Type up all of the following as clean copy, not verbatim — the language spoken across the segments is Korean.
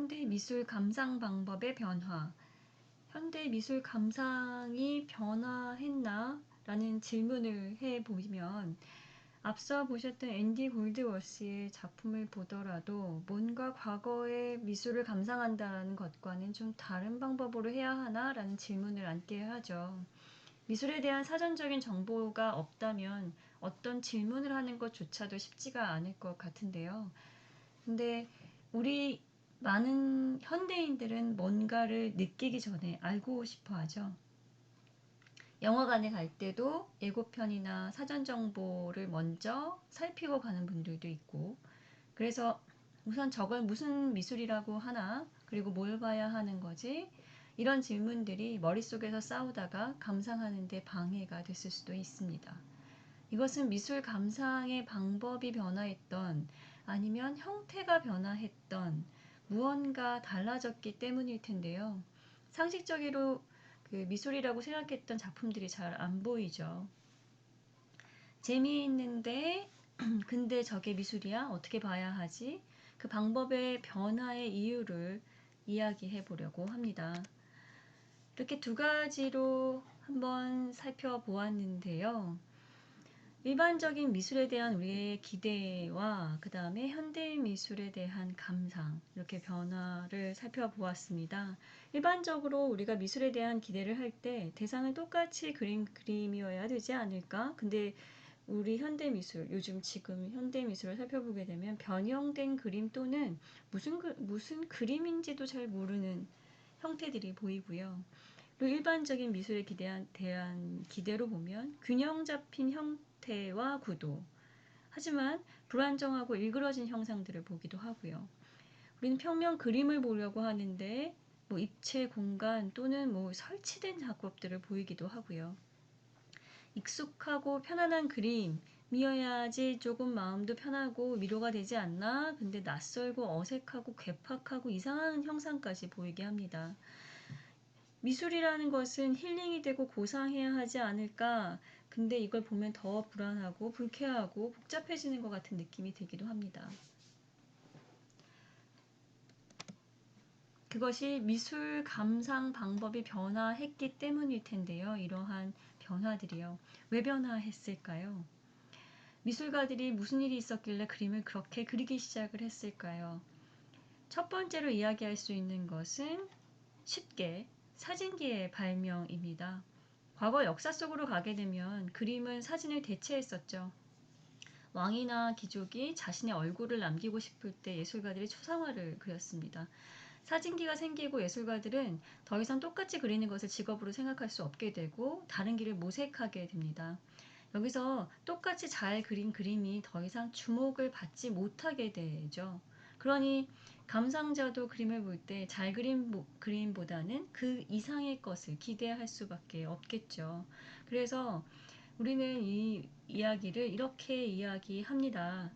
현대 미술 감상 방법의 변화. 현대 미술 감상이 변화했나? 라는 질문을 해보면 앞서 보셨던 앤디 골드워스의 작품을 보더라도 뭔가 과거의 미술을 감상한다는 것과는 좀 다른 방법으로 해야 하나? 라는 질문을 안게 하죠. 미술에 대한 사전적인 정보가 없다면 어떤 질문을 하는 것조차도 쉽지가 않을 것 같은데요. 근데 우리 많은 현대인들은 뭔가를 느끼기 전에 알고 싶어 하죠. 영화관에 갈 때도 예고편이나 사전 정보를 먼저 살피고 가는 분들도 있고, 그래서 우선 저걸 무슨 미술이라고 하나, 그리고 뭘 봐야 하는 거지, 이런 질문들이 머릿속에서 싸우다가 감상하는 데 방해가 됐을 수도 있습니다. 이것은 미술 감상의 방법이 변화했던, 아니면 형태가 변화했던, 무언가 달라졌기 때문일 텐데요. 상식적으로 그 미술이라고 생각했던 작품들이 잘 안 보이죠. 재미있는데 근데 저게 미술이야? 어떻게 봐야 하지? 그 방법의 변화의 이유를 이야기해 보려고 합니다. 이렇게 두 가지로 한번 살펴보았는데요. 일반적인 미술에 대한 우리의 기대와 그 다음에 현대 미술에 대한 감상, 이렇게 변화를 살펴보았습니다. 일반적으로 우리가 미술에 대한 기대를 할 때 대상은 똑같이 그림이어야 되지 않을까? 근데 우리 현대 미술, 요즘 지금 현대 미술을 살펴보게 되면 변형된 그림 또는 무슨 그림인지도 잘 모르는 형태들이 보이고요. 그리고 일반적인 미술에 대한 기대로 보면 균형 잡힌 형태와 구도, 하지만 불안정하고 일그러진 형상들을 보기도 하고요. 우리는 평면 그림을 보려고 하는데 입체 공간 또는 설치된 작업들을 보이기도 하고요. 익숙하고 편안한 그림이어야지 조금 마음도 편하고 위로가 되지 않나? 근데 낯설고 어색하고 괴팍하고 이상한 형상까지 보이게 합니다. 미술이라는 것은 힐링이 되고 고상해야 하지 않을까? 근데 이걸 보면 더 불안하고 불쾌하고 복잡해지는 것 같은 느낌이 들기도 합니다. 그것이 미술 감상 방법이 변화했기 때문일 텐데요. 이러한 변화들이요. 왜 변화했을까요? 미술가들이 무슨 일이 있었길래 그림을 그렇게 그리기 시작을 했을까요? 첫 번째로 이야기할 수 있는 것은 쉽게 사진기의 발명입니다. 과거 역사 속으로 가게 되면 그림은 사진을 대체했었죠. 왕이나 귀족이 자신의 얼굴을 남기고 싶을 때 예술가들이 초상화를 그렸습니다. 사진기가 생기고 예술가들은 더 이상 똑같이 그리는 것을 직업으로 생각할 수 없게 되고 다른 길을 모색하게 됩니다. 여기서 똑같이 잘 그린 그림이 더 이상 주목을 받지 못하게 되죠. 그러니 감상자도 그림을 볼 때 잘 그린 그림보다는 그 이상의 것을 기대할 수밖에 없겠죠. 그래서 우리는 이 이야기를 이렇게 이야기합니다.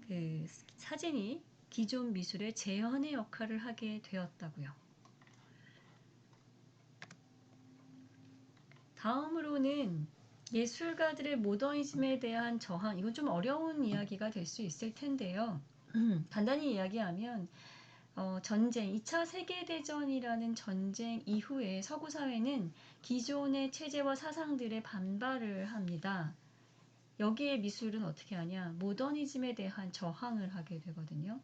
그 사진이 기존 미술의 재현의 역할을 하게 되었다고요. 다음으로는 예술가들의 모더니즘에 대한 저항, 이건 좀 어려운 이야기가 될 수 있을 텐데요. 간단히 이야기하면 전쟁, 2차 세계대전이라는 전쟁 이후에 서구 사회는 기존의 체제와 사상들에 반발을 합니다. 여기에 미술은 어떻게 하냐? 모더니즘에 대한 저항을 하게 되거든요.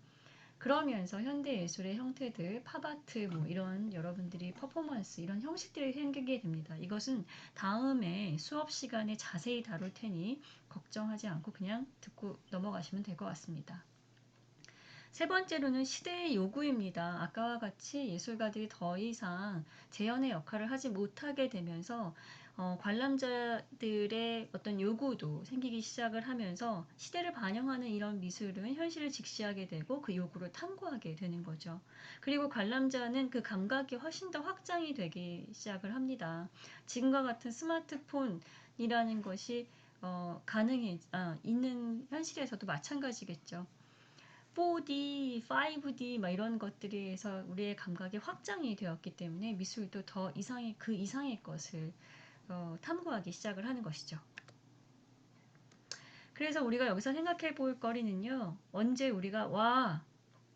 그러면서 현대 예술의 형태들, 팝아트, 이런 여러분들이 퍼포먼스, 이런 형식들이 생기게 됩니다. 이것은 다음에 수업 시간에 자세히 다룰 테니 걱정하지 않고 그냥 듣고 넘어가시면 될 것 같습니다. 세 번째로는 시대의 요구입니다. 아까와 같이 예술가들이 더 이상 재현의 역할을 하지 못하게 되면서 관람자들의 어떤 요구도 생기기 시작을 하면서 시대를 반영하는 이런 미술은 현실을 직시하게 되고 그 요구를 탐구하게 되는 거죠. 그리고 관람자는 그 감각이 훨씬 더 확장이 되기 시작을 합니다. 지금과 같은 스마트폰이라는 것이 있는 현실에서도 마찬가지겠죠. 4D, 5D 이런 것들에서 우리의 감각이 확장이 되었기 때문에 미술도 더 그 이상의 것을 탐구하기 시작을 하는 것이죠. 그래서 우리가 여기서 생각해 볼 거리는요. 언제 우리가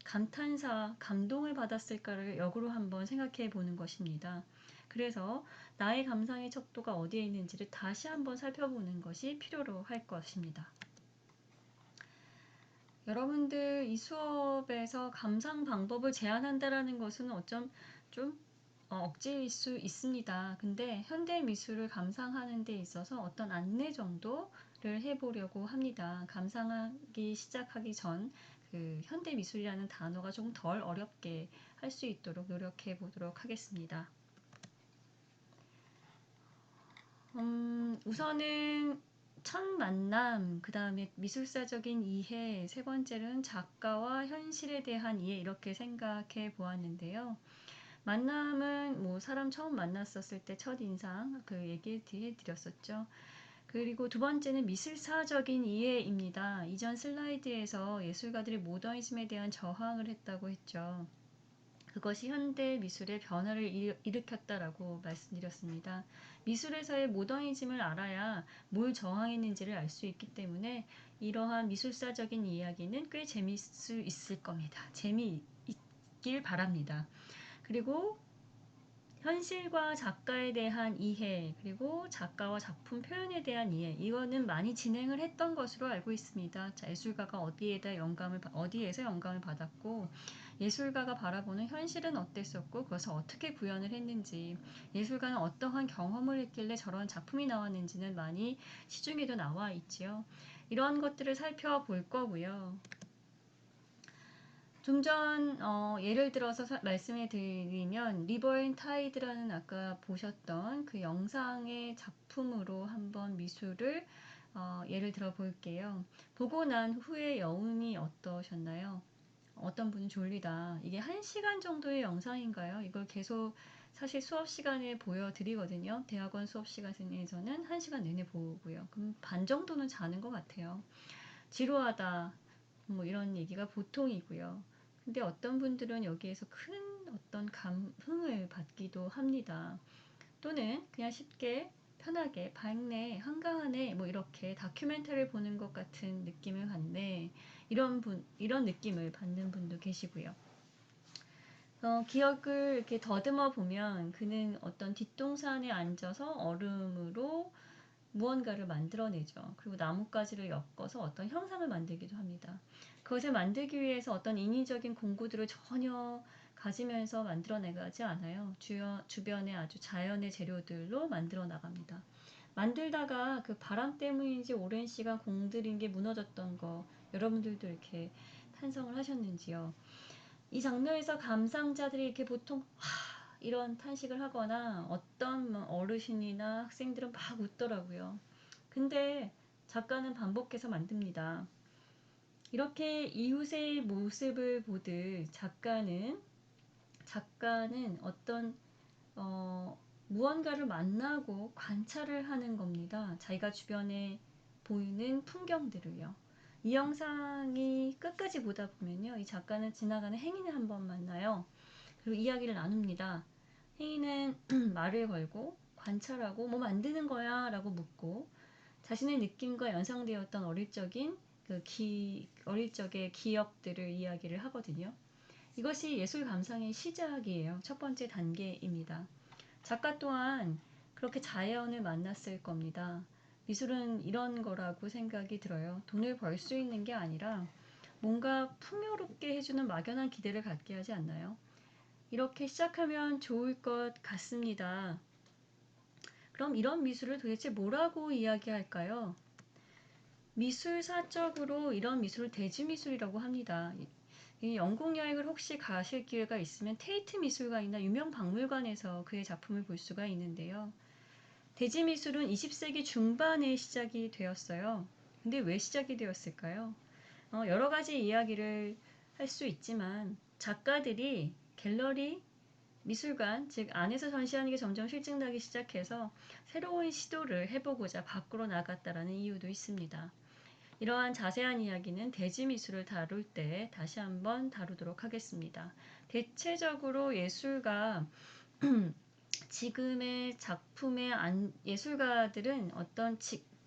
감탄사, 감동을 받았을까를 역으로 한번 생각해 보는 것입니다. 그래서 나의 감상의 척도가 어디에 있는지를 다시 한번 살펴보는 것이 필요로 할 것입니다. 여러분들 이 수업에서 감상 방법을 제안한다라는 것은 어쩜 좀 억지일 수 있습니다. 근데 현대 미술을 감상하는 데 있어서 어떤 안내 정도를 해보려고 합니다. 감상하기 시작하기 전 그 현대 미술이라는 단어가 좀 덜 어렵게 할 수 있도록 노력해 보도록 하겠습니다. 우선은 첫 만남, 그 다음에 미술사적인 이해, 세 번째는 작가와 현실에 대한 이해 이렇게 생각해 보았는데요. 만남은 뭐 사람 처음 만났었을 때 첫인상 그 얘기 드렸었죠. 그리고 두 번째는 미술사적인 이해입니다. 이전 슬라이드에서 예술가들이 모더니즘에 대한 저항을 했다고 했죠. 그것이 현대 미술의 변화를 일으켰다라고 말씀드렸습니다. 미술에서의 모더니즘을 알아야 뭘 저항했는지를 알 수 있기 때문에 이러한 미술사적인 이야기는 꽤 재미있을 수 있을 겁니다. 재미있길 바랍니다. 그리고 현실과 작가에 대한 이해, 그리고 작가와 작품 표현에 대한 이해, 이거는 많이 진행을 했던 것으로 알고 있습니다. 자, 예술가가 어디에서 영감을 받았고, 예술가가 바라보는 현실은 어땠었고, 그것을 어떻게 구현을 했는지, 예술가는 어떠한 경험을 했길래 저런 작품이 나왔는지는 많이 시중에도 나와 있지요. 이런 것들을 살펴볼 거고요. 좀 전 예를 들어서 말씀해 드리면 리버 앤 타이드라는 아까 보셨던 그 영상의 작품으로 한번 미술을 예를 들어 볼게요. 보고 난 후에 여운이 어떠셨나요? 어떤 분은 졸리다. 이게 1시간 정도의 영상인가요? 이걸 계속 사실 수업 시간에 보여드리거든요. 대학원 수업 시간에서는 1시간 내내 보고요. 그럼 반 정도는 자는 것 같아요. 지루하다. 뭐 이런 얘기가 보통이고요. 근데 어떤 분들은 여기에서 큰 어떤 감흥을 받기도 합니다. 또는 그냥 쉽게 편하게 밝네, 한가하네, 뭐 이렇게 다큐멘터리를 보는 것 같은 느낌을 받네. 이런 느낌을 받는 분도 계시고요. 기억을 이렇게 더듬어 보면 그는 어떤 뒷동산에 앉아서 얼음으로 무언가를 만들어내죠. 그리고 나뭇가지를 엮어서 어떤 형상을 만들기도 합니다. 그것을 만들기 위해서 어떤 인위적인 공구들을 전혀 가지면서 만들어내가지 않아요. 주변에 아주 자연의 재료들로 만들어 나갑니다. 만들다가 그 바람 때문인지 오랜 시간 공들인 게 무너졌던 거 여러분들도 이렇게 탄성을 하셨는지요? 이 장면에서 감상자들이 이렇게 보통 이런 탄식을 하거나 어떤 어르신이나 학생들은 막 웃더라고요. 근데 작가는 반복해서 만듭니다. 이렇게 이웃의 모습을 보듯 작가는 어떤 무언가를 만나고 관찰을 하는 겁니다. 자기가 주변에 보이는 풍경들을요. 이 영상이 끝까지 보다 보면요. 이 작가는 지나가는 행인을 한번 만나요. 그리고 이야기를 나눕니다. 행인은 말을 걸고 관찰하고 뭐 만드는 거야 라고 묻고 자신의 느낌과 연상되었던 어릴 적의 기억들을 이야기를 하거든요. 이것이 예술 감상의 시작이에요. 첫 번째 단계입니다. 작가 또한 그렇게 자연을 만났을 겁니다. 미술은 이런 거라고 생각이 들어요. 돈을 벌 수 있는 게 아니라 뭔가 풍요롭게 해주는 막연한 기대를 갖게 하지 않나요? 이렇게 시작하면 좋을 것 같습니다. 그럼 이런 미술을 도대체 뭐라고 이야기할까요? 미술사적으로 이런 미술을 대지미술이라고 합니다. 이 영국 여행을 혹시 가실 기회가 있으면 테이트 미술관이나 유명 박물관에서 그의 작품을 볼 수가 있는데요. 대지미술은 20세기 중반에 시작이 되었어요. 근데 왜 시작이 되었을까요? 여러 가지 이야기를 할 수 있지만 작가들이 갤러리, 미술관, 즉 안에서 전시하는 게 점점 실증나기 시작해서 새로운 시도를 해보고자 밖으로 나갔다라는 이유도 있습니다. 이러한 자세한 이야기는 대지미술을 다룰 때 다시 한번 다루도록 하겠습니다. 대체적으로 예술가 지금의 작품의 예술가들은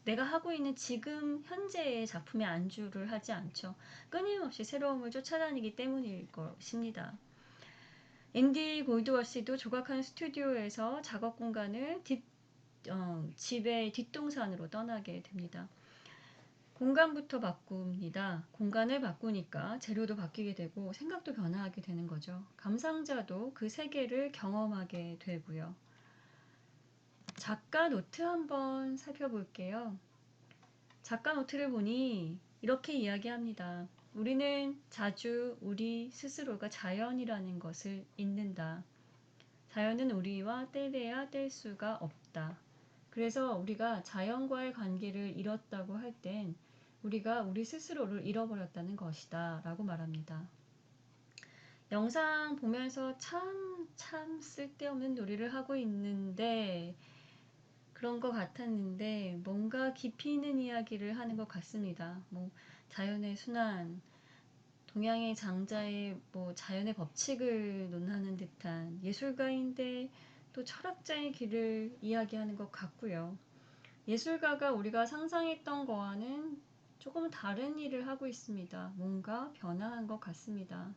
내가 하고 있는 지금 현재의 작품에 안주를 하지 않죠. 끊임없이 새로움을 쫓아다니기 때문일 것입니다. 앤디 골드워시도 조각하는 스튜디오에서 작업 공간을 집의 뒷동산으로 떠나게 됩니다. 공간부터 바꿉니다. 공간을 바꾸니까 재료도 바뀌게 되고 생각도 변화하게 되는 거죠. 감상자도 그 세계를 경험하게 되고요. 작가 노트 한번 살펴볼게요. 작가 노트를 보니 이렇게 이야기합니다. 우리는 자주 우리 스스로가 자연이라는 것을 잊는다. 자연은 우리와 떼래야 뗄 수가 없다. 그래서 우리가 자연과의 관계를 잃었다고 할 땐 우리가 우리 스스로를 잃어버렸다는 것이다 라고 말합니다. 영상 보면서 참 쓸데없는 놀이를 하고 있는데 그런 것 같았는데 뭔가 깊이 있는 이야기를 하는 것 같습니다. 뭐 자연의 순환, 동양의 장자의 자연의 법칙을 논하는 듯한 예술가인데 또 철학자의 길을 이야기하는 것 같고요. 예술가가 우리가 상상했던 거와는 조금 다른 일을 하고 있습니다. 뭔가 변화한 것 같습니다.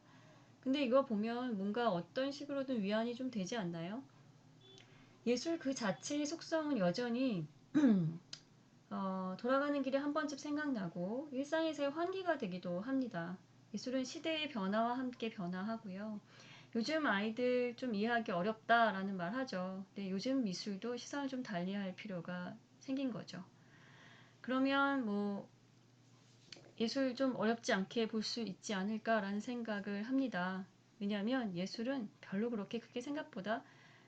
근데 이거 보면 뭔가 어떤 식으로든 위안이 좀 되지 않나요? 예술 그 자체의 속성은 여전히 돌아가는 길에 한 번쯤 생각나고 일상에서의 환기가 되기도 합니다. 예술은 시대의 변화와 함께 변화하고요. 요즘 아이들 좀 이해하기 어렵다라는 말 하죠. 근데 요즘 미술도 시선을 좀 달리할 필요가 생긴 거죠. 그러면 예술 좀 어렵지 않게 볼 수 있지 않을까라는 생각을 합니다. 왜냐하면 예술은 별로 그렇게 크게 생각보다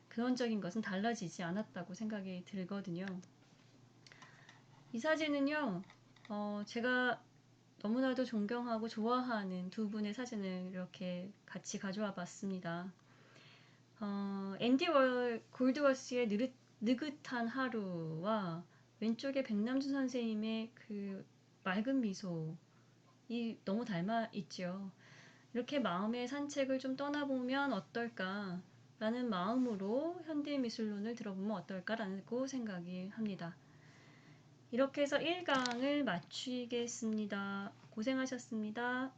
근원적인 것은 달라지지 않았다고 생각이 들거든요. 이 사진은요, 제가 너무나도 존경하고 좋아하는 두 분의 사진을 이렇게 같이 가져와 봤습니다. 앤디 골드워스의 느긋한 하루와 왼쪽에 백남준 선생님의 그 맑은 미소, 이 너무 닮아 있죠. 이렇게 마음의 산책을 좀 떠나보면 어떨까 라는 마음으로 현대미술론을 들어보면 어떨까라고 생각이 합니다. 이렇게 해서 1강을 마치겠습니다. 고생하셨습니다.